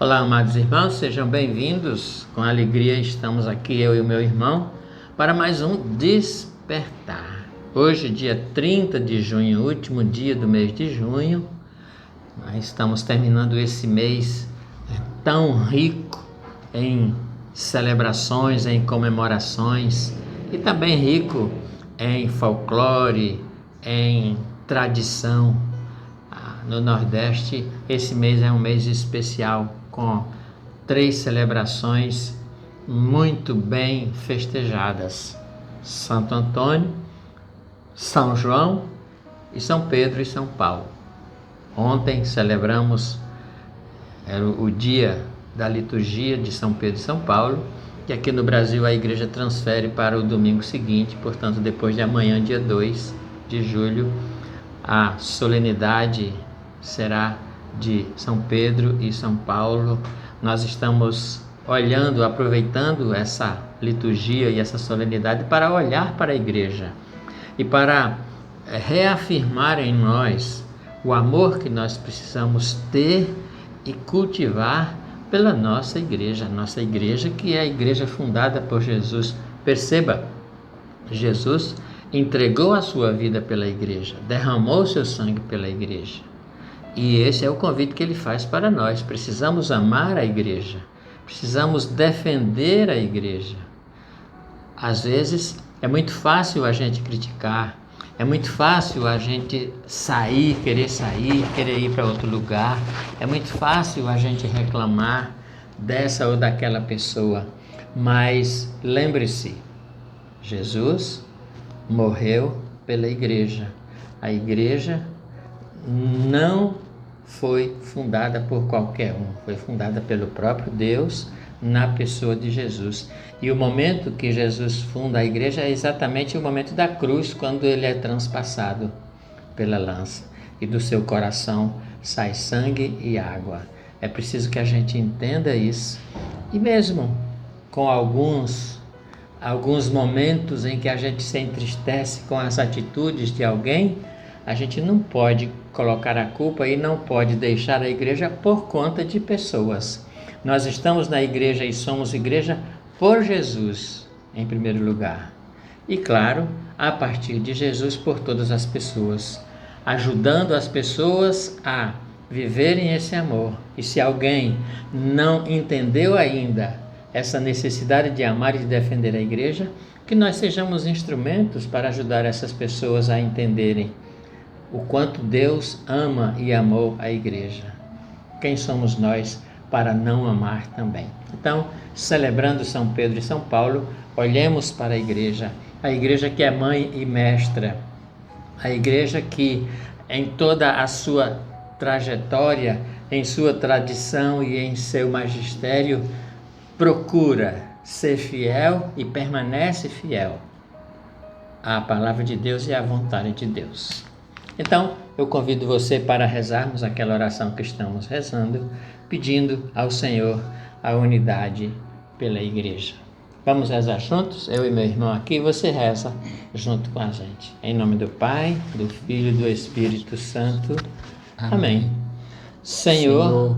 Olá, amados irmãos, sejam bem-vindos. Com alegria estamos aqui, eu e o meu irmão, para mais um Despertar. Hoje, dia 30 de junho, último dia do mês de junho, nós estamos terminando esse mês tão rico em celebrações, em comemorações e também rico em folclore, em tradição. No Nordeste, esse mês é um mês especial, com 3 celebrações muito bem festejadas: Santo Antônio, São João e São Pedro e São Paulo. Ontem celebramos o dia da liturgia de São Pedro e São Paulo, que aqui no Brasil a igreja transfere para o domingo seguinte, portanto depois de amanhã, dia 2 de julho, a solenidade será de São Pedro e São Paulo. Nós estamos olhando, aproveitando essa liturgia e essa solenidade para olhar para a igreja e para reafirmar em nós o amor que nós precisamos ter e cultivar pela nossa igreja que é a igreja fundada por Jesus. Perceba, Jesus entregou a sua vida pela igreja, derramou seu sangue pela igreja. E esse é o convite que ele faz para nós. Precisamos amar a igreja, precisamos defender a igreja. Às vezes é muito fácil a gente criticar, é muito fácil a gente querer ir para outro lugar, é muito fácil a gente reclamar dessa ou daquela pessoa. Mas lembre-se, Jesus morreu pela igreja. A igreja não foi fundada por qualquer um, foi fundada pelo próprio Deus na pessoa de Jesus. E o momento que Jesus funda a igreja é exatamente o momento da cruz, quando ele é transpassado pela lança e do seu coração sai sangue e água. É preciso que a gente entenda isso. E mesmo com alguns momentos em que a gente se entristece com as atitudes de alguém, a gente não pode colocar a culpa e não pode deixar a igreja por conta de pessoas. Nós estamos na igreja e somos igreja por Jesus, em primeiro lugar. E claro, a partir de Jesus, por todas as pessoas, ajudando as pessoas a viverem esse amor. E se alguém não entendeu ainda essa necessidade de amar e de defender a igreja, que nós sejamos instrumentos para ajudar essas pessoas a entenderem o quanto Deus ama e amou a igreja. Quem somos nós para não amar também? Então, celebrando São Pedro e São Paulo, olhemos para a igreja que é mãe e mestra, a igreja que em toda a sua trajetória, em sua tradição e em seu magistério, procura ser fiel e permanece fiel à palavra de Deus e à vontade de Deus. Então, eu convido você para rezarmos aquela oração que estamos rezando, pedindo ao Senhor a unidade pela igreja. Vamos rezar juntos? Eu e meu irmão aqui, você reza junto com a gente. Em nome do Pai, do Filho e do Espírito Santo. Amém. Senhor,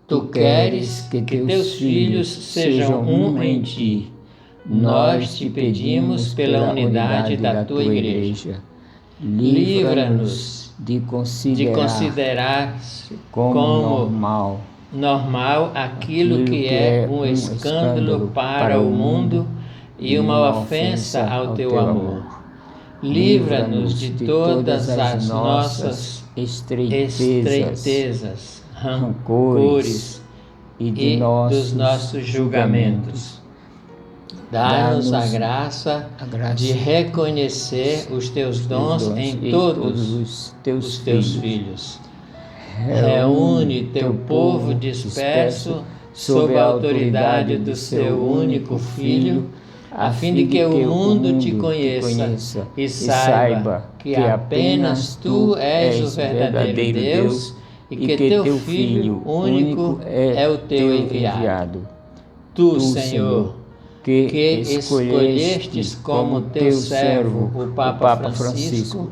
Tu queres que Teus filhos sejam um em Ti. Nós te pedimos pela unidade da Tua igreja. Livra-nos de considerar como normal aquilo que é um escândalo para o mundo e uma ofensa ao Teu amor. Livra-nos de todas as nossas estreitezas, rancores e dos nossos julgamentos. Dá-nos a graça de reconhecer os Teus dons em todos os Teus filhos. Reúne Teu povo disperso sob a autoridade do Seu único Filho, a fim de que o mundo Te conheça e saiba que apenas Tu és o verdadeiro Deus e que Teu Filho único é o Teu enviado. Tu, Senhor, que escolhestes como Teu servo o Papa Francisco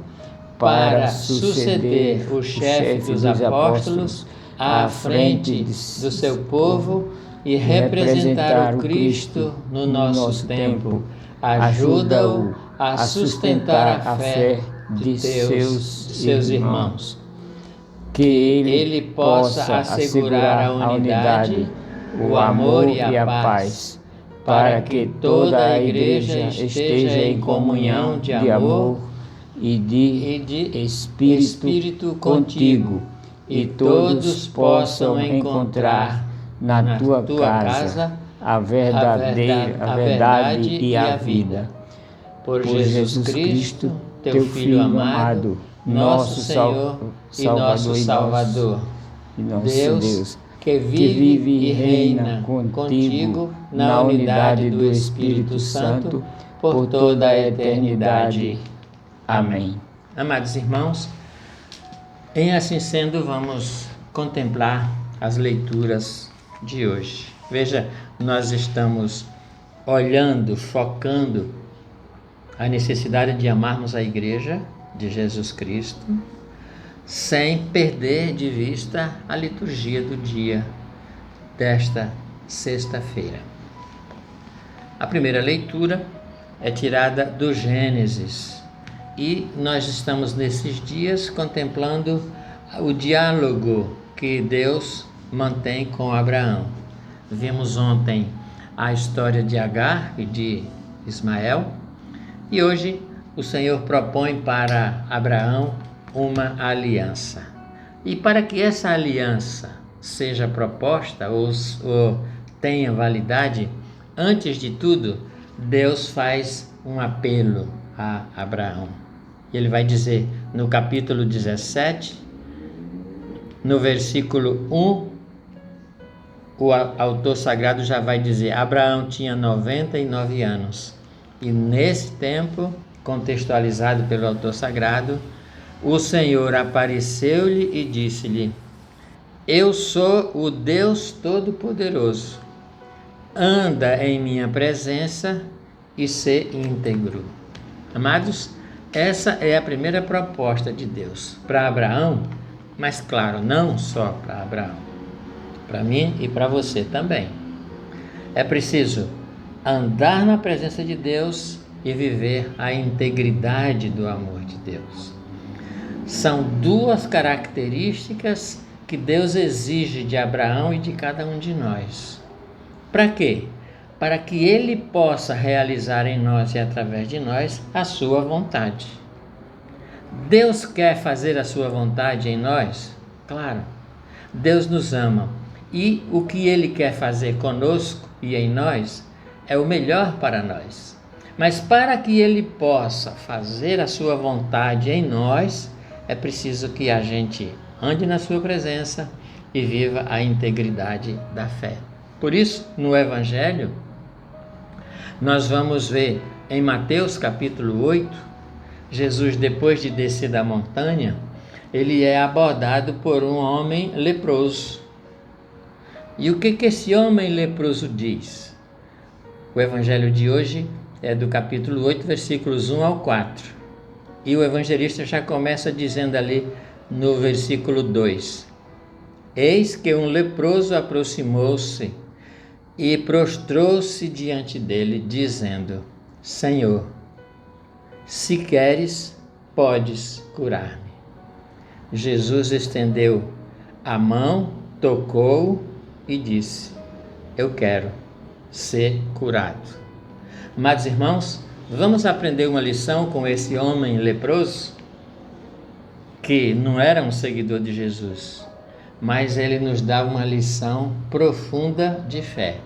para suceder o chefe dos apóstolos à frente do seu povo e representar o Cristo no nosso tempo. Ajuda-o a sustentar a fé de seus irmãos. Que ele possa assegurar a unidade, o amor e a paz, para que toda a igreja esteja em comunhão de amor e de espírito contigo, e todos possam encontrar na tua casa a verdade e a vida. Por Jesus Cristo, teu Filho amado, nosso Senhor e nosso Salvador. Deus que vive e reina contigo na unidade do Espírito Santo por toda a eternidade. Amém. Amados irmãos, em assim sendo, vamos contemplar as leituras de hoje. Veja, nós estamos olhando, focando a necessidade de amarmos a Igreja de Jesus Cristo, sem perder de vista a liturgia do dia desta sexta-feira. A primeira leitura é tirada do Gênesis e nós estamos nesses dias contemplando o diálogo que Deus mantém com Abraão. Vimos ontem a história de Agar e de Ismael e hoje o Senhor propõe para Abraão uma aliança. E para que essa aliança seja proposta ou tenha validade, antes de tudo, Deus faz um apelo a Abraão. E ele vai dizer no capítulo 17, no versículo 1, o autor sagrado já vai dizer: Abraão tinha 99 anos. E nesse tempo, contextualizado pelo autor sagrado, o Senhor apareceu-lhe e disse-lhe: Eu sou o Deus Todo-Poderoso. Anda em minha presença e sê íntegro. Amados, essa é a primeira proposta de Deus para Abraão, mas claro, não só para Abraão, para mim e para você também. É preciso andar na presença de Deus e viver a integridade do amor de Deus. São duas características que Deus exige de Abraão e de cada um de nós. Para quê? Para que Ele possa realizar em nós e através de nós a sua vontade. Deus quer fazer a sua vontade em nós? Claro. Deus nos ama e o que Ele quer fazer conosco e em nós é o melhor para nós. Mas para que Ele possa fazer a sua vontade em nós, é preciso que a gente ande na sua presença e viva a integridade da fé. Por isso, no Evangelho, nós vamos ver em Mateus capítulo 8, Jesus, depois de descer da montanha, ele é abordado por um homem leproso. E o que esse homem leproso diz? O Evangelho de hoje é do capítulo 8, versículos 1 ao 4. E o evangelista já começa dizendo ali no versículo 2: Eis que um leproso aproximou-se e prostrou-se diante dele, dizendo: Senhor, se queres, podes curar-me. Jesus estendeu a mão, tocou-o e disse: Eu quero ser curado. Amados irmãos, vamos aprender uma lição com esse homem leproso, que não era um seguidor de Jesus, mas ele nos dá uma lição profunda de fé.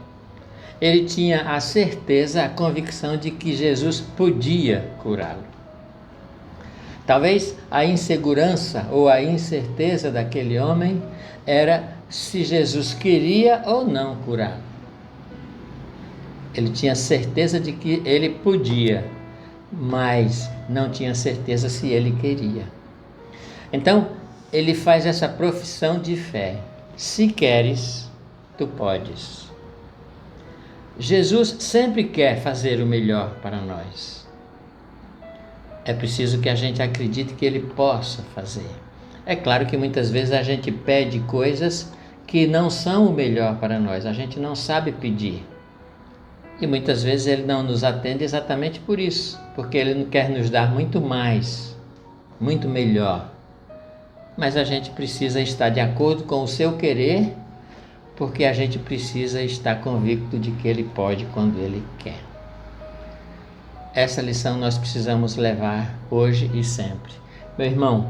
Ele tinha a certeza, a convicção de que Jesus podia curá-lo. Talvez a insegurança ou a incerteza daquele homem era se Jesus queria ou não curá-lo. Ele tinha certeza de que ele podia, mas não tinha certeza se ele queria. Então, ele faz essa profissão de fé: se queres, tu podes. Jesus sempre quer fazer o melhor para nós. É preciso que a gente acredite que ele possa fazer. É claro que muitas vezes a gente pede coisas que não são o melhor para nós, a gente não sabe pedir. E muitas vezes Ele não nos atende exatamente por isso, porque Ele quer nos dar muito mais, muito melhor. Mas a gente precisa estar de acordo com o seu querer, porque a gente precisa estar convicto de que Ele pode quando Ele quer. Essa lição nós precisamos levar hoje e sempre. Meu irmão,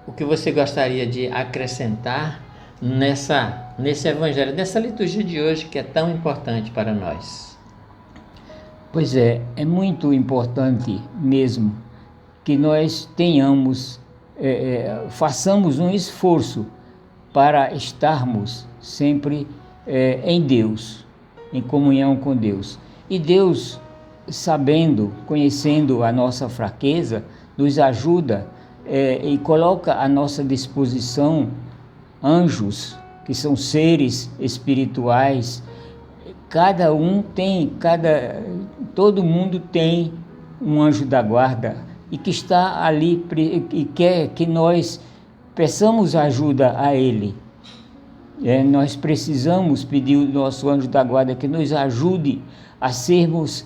o que você gostaria de acrescentar nesse evangelho, nessa liturgia de hoje que é tão importante para nós? Pois é muito importante mesmo que nós façamos um esforço para estarmos sempre em Deus, em comunhão com Deus. E Deus, conhecendo a nossa fraqueza, nos ajuda e coloca à nossa disposição anjos, que são seres espirituais. Todo mundo tem um anjo da guarda e que está ali e quer que nós peçamos ajuda a ele. Nós precisamos pedir o nosso anjo da guarda que nos ajude a sermos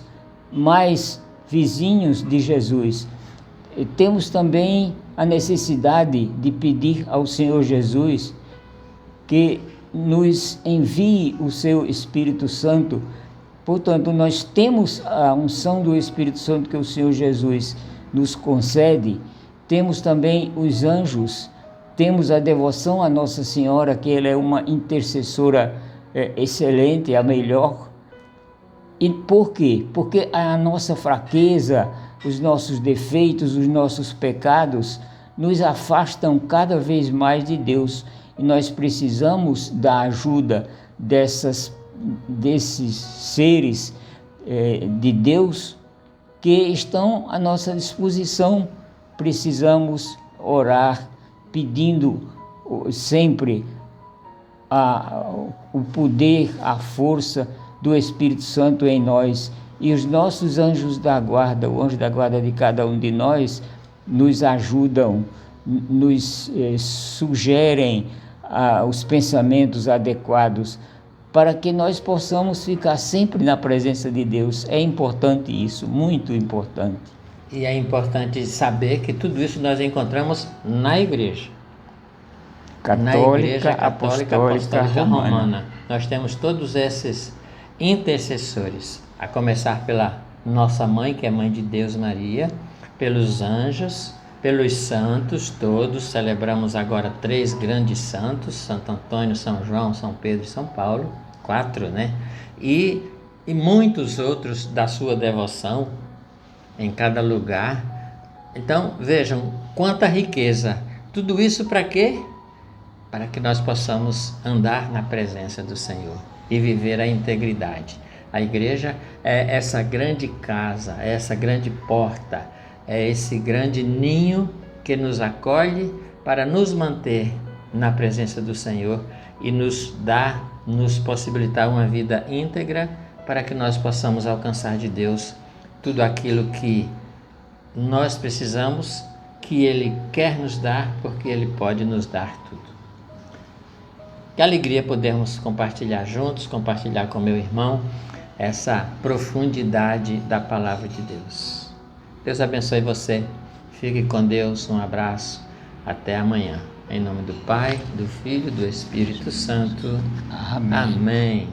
mais vizinhos de Jesus. Temos também a necessidade de pedir ao Senhor Jesus que nos envie o seu Espírito Santo. Portanto, nós temos a unção do Espírito Santo que o Senhor Jesus nos concede, temos também os anjos, temos a devoção à Nossa Senhora, que ela é uma intercessora excelente, a melhor. E por quê? Porque a nossa fraqueza, os nossos defeitos, os nossos pecados nos afastam cada vez mais de Deus. E nós precisamos da ajuda desses seres de Deus que estão à nossa disposição. Precisamos orar, pedindo sempre o poder, a força do Espírito Santo em nós. E os nossos anjos da guarda, o anjo da guarda de cada um de nós, nos ajudam, nos sugerem os pensamentos adequados para que nós possamos ficar sempre na presença de Deus. É importante isso, muito importante. E é importante saber que tudo isso nós encontramos na Igreja. Na Igreja Católica Apostólica Romana. Nós temos todos esses intercessores, a começar pela nossa mãe, que é Mãe de Deus, Maria, pelos anjos, pelos santos todos. Celebramos agora 3 grandes santos: Santo Antônio, São João, São Pedro e São Paulo, 4, né? E muitos outros da sua devoção em cada lugar. Então vejam quanta riqueza. Tudo isso para quê? Para que nós possamos andar na presença do Senhor e viver a integridade. A igreja é essa grande casa, é essa grande porta, é esse grande ninho que nos acolhe para nos manter na presença do Senhor e nos possibilitar uma vida íntegra para que nós possamos alcançar de Deus tudo aquilo que nós precisamos, que Ele quer nos dar, porque Ele pode nos dar tudo. Que alegria podermos compartilhar juntos, compartilhar com meu irmão essa profundidade da palavra de Deus. Deus abençoe você. Fique com Deus. Um abraço. Até amanhã. Em nome do Pai, do Filho e do Espírito Santo. Amém. Amém.